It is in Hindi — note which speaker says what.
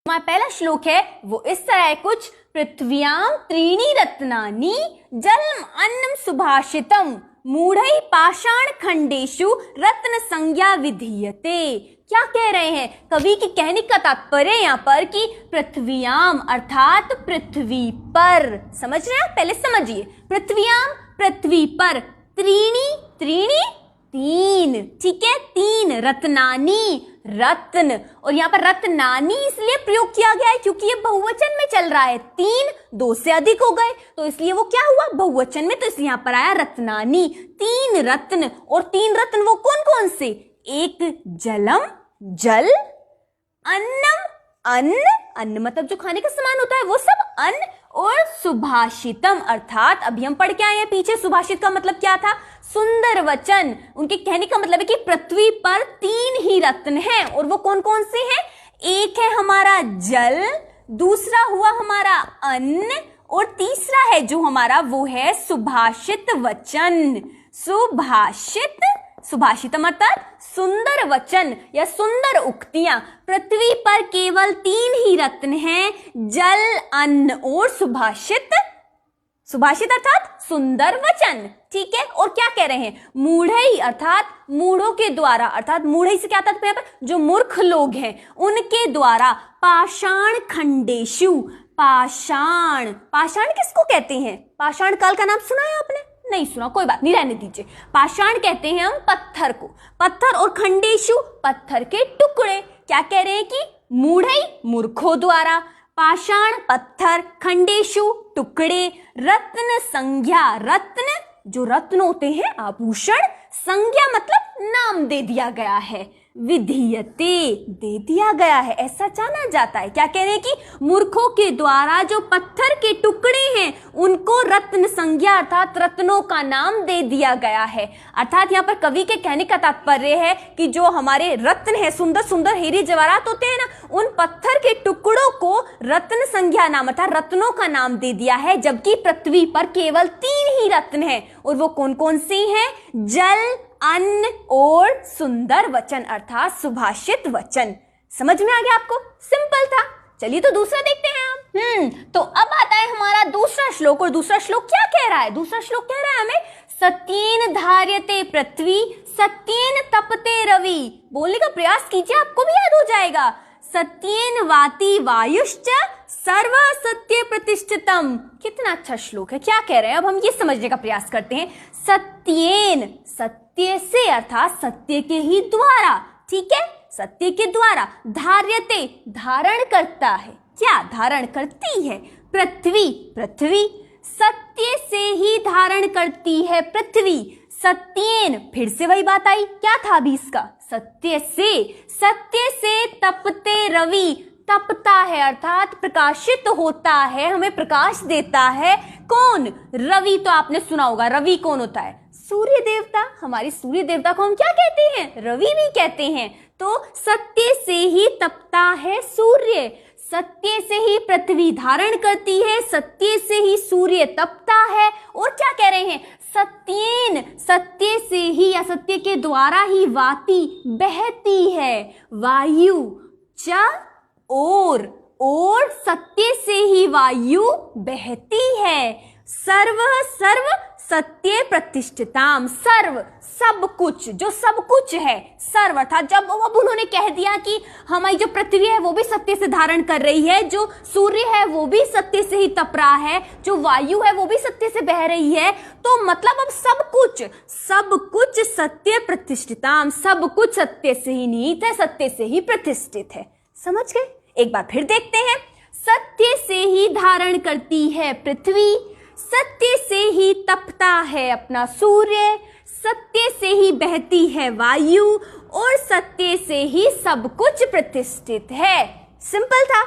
Speaker 1: हमारा पहला श्लोक है वो इस तरह है कुछ, पृथ्व्याम त्रीणि रत्नानि जलम अन्नम सुभाषितम मूढ़ै पाषाण खंडेषु रत्न संज्ञा विधीयते। क्या कह रहे हैं कवि की कहने का तात्पर्य यहाँ पर कि पृथ्व्याम अर्थात पृथ्वी पर, समझ रहे हैं? पहले समझिए, पृथ्व्याम पृथ्वी पर, त्रीणि त्रीणि तीन, ठीक है, तीन, रत्नानि रत्न, और यहाँ पर रत्नानि इसलिए प्रयोग किया गया है क्योंकि ये बहुवचन में चल रहा है, तीन दो से अधिक हो गए तो इसलिए वो क्या हुआ बहुवचन में, तो इसलिए यहाँ पर आया रत्नानि, तीन रत्न। और तीन रत्न वो कौन कौन से? एक जलम जल, अन्नम अन्न, अन्न मतलब जो खाने का सामान होता है वो सब अन्न, और सुभाषितम अर्थात अभी हम पढ़ के आए हैं पीछे सुभाषित का मतलब क्या था, सुंदर वचन। उनके कहने का मतलब है कि पृथ्वी पर तीन ही रत्न हैं, और वो कौन कौन से हैं? एक है हमारा जल, दूसरा हुआ हमारा अन्न, और तीसरा है जो हमारा वो है सुभाषित वचन। सुभाषित, सुभाषितम अर्थात सुंदर वचन या सुंदर उक्तियां। पृथ्वी पर केवल तीन ही रत्न हैं, जल, अन्न और सुभाषित। सुभाषित अर्थात सुंदर वचन, ठीक है। और क्या कह रहे हैं? मूढ़ई अर्थात मूढ़ों के द्वारा, अर्थात मूढ़ई से क्या तात्पर्य है? जो मूर्ख लोग हैं उनके द्वारा, पाषाण खंडेषु, पाषाण, पाषाण किसको कहते हैं? पाषाण काल का नाम सुना है आपने? नहीं सुना, कोई बात नहीं, रहने दीजिए। पाषाण कहते हैं हम पत्थर को, पत्थर, और खंडेषु पत्थर के टुकड़े। क्या कह रहे हैं कि मूढ़ई मूर्खों द्वारा, पाषाण पत्थर, खंडेषु टुकड़े, रत्न संज्ञा, रत्न जो रत्न होते हैं आभूषण, संज्ञा मतलब नाम दे दिया गया है, विधीयते दे दिया गया है, ऐसा जाना जाता है। क्या कह रहे हैं कि मूर्खों के द्वारा जो पत्थर के टुकड़े हैं उनको रत्न संज्ञा अर्थात रत्नों का नाम दे दिया गया है। अर्थात यहाँ पर कवि के कहने का तात्पर्य है कि जो हमारे रत्न है, सुंदर सुंदर हीरे जवाहरात होते हैं ना, उन पत्थर के टुकड़ों को रत्न संज्ञा नाम अर्थात रत्नों का नाम दे दिया है, जबकि पृथ्वी पर केवल तीन ही रत्न हैं, और वो कौन कौन से हैं? जल, अन्न और सुंदर वचन अर्थात सुभाषित वचन। समझ में आ गया आपको? सिंपल था। चलिए तो दूसरा देखते हैं हम। तो अब आता है हमारा दूसरा श्लोक, और दूसरा श्लोक क्या कह रहा है? दूसरा श्लोक कह रहा है हमें, सत्येन धार्यते पृथ्वी सत्येन तपते रवि। बोलने का प्रयास कीजिए, आपको भी याद हो जाएगा। सत्येन वाति वायुश्च सर्व सत्य प्रतिष्ठितम। कितना अच्छा श्लोक है। क्या कह रहे हैं? अब हम ये समझने का प्रयास करते हैं। सत्येन, सत्य से अर्थात सत्य के ही द्वारा, ठीक है, सत्य के द्वारा, धार्यते धारण करता है, क्या धारण करती है? पृथ्वी, पृथ्वी सत्य से ही धारण करती है पृथ्वी। सत्येन, फिर से वही बात आई, क्या था अभी इसका? सत्य से, सत्य से तपते रवि, तपता है अर्थात प्रकाशित होता है, हमें प्रकाश देता है। कौन? रवि। तो आपने सुना होगा रवि कौन होता है? सूर्य देवता। हमारी सूर्य देवता को हम क्या कहते हैं? रवि भी कहते हैं। तो सत्य से ही तपता है सूर्य, सत्य से ही पृथ्वी धारण करती है, सत्य से ही सूर्य तपता है। और क्या कह रहे हैं? सत्येन, सत्य से ही या सत्य के द्वारा ही वाति बहती है वायु, च और सत्य से ही वायु बहती है। सर्व, सर्व सत्य प्रतिष्ठिताम, सर्व सब कुछ, जो सब कुछ है, सर्व अर्थात जब अब उन्होंने कह दिया कि हमारी जो पृथ्वी है वो भी सत्य से धारण कर रही है, जो सूर्य है वो भी सत्य से ही तप रहा है, जो वायु है वो भी सत्य से बह रही है, तो मतलब अब सब कुछ सत्य प्रतिष्ठिताम, सब कुछ सत्य से ही निहित है, सत्य से ही प्रतिष्ठित है। समझ गए? एक बार फिर देखते हैं। सत्य से ही धारण करती है पृथ्वी, सत्य से ही तपता है अपना सूर्य, सत्य से ही बहती है वायु, और सत्य से ही सब कुछ प्रतिष्ठित है। सिंपल था।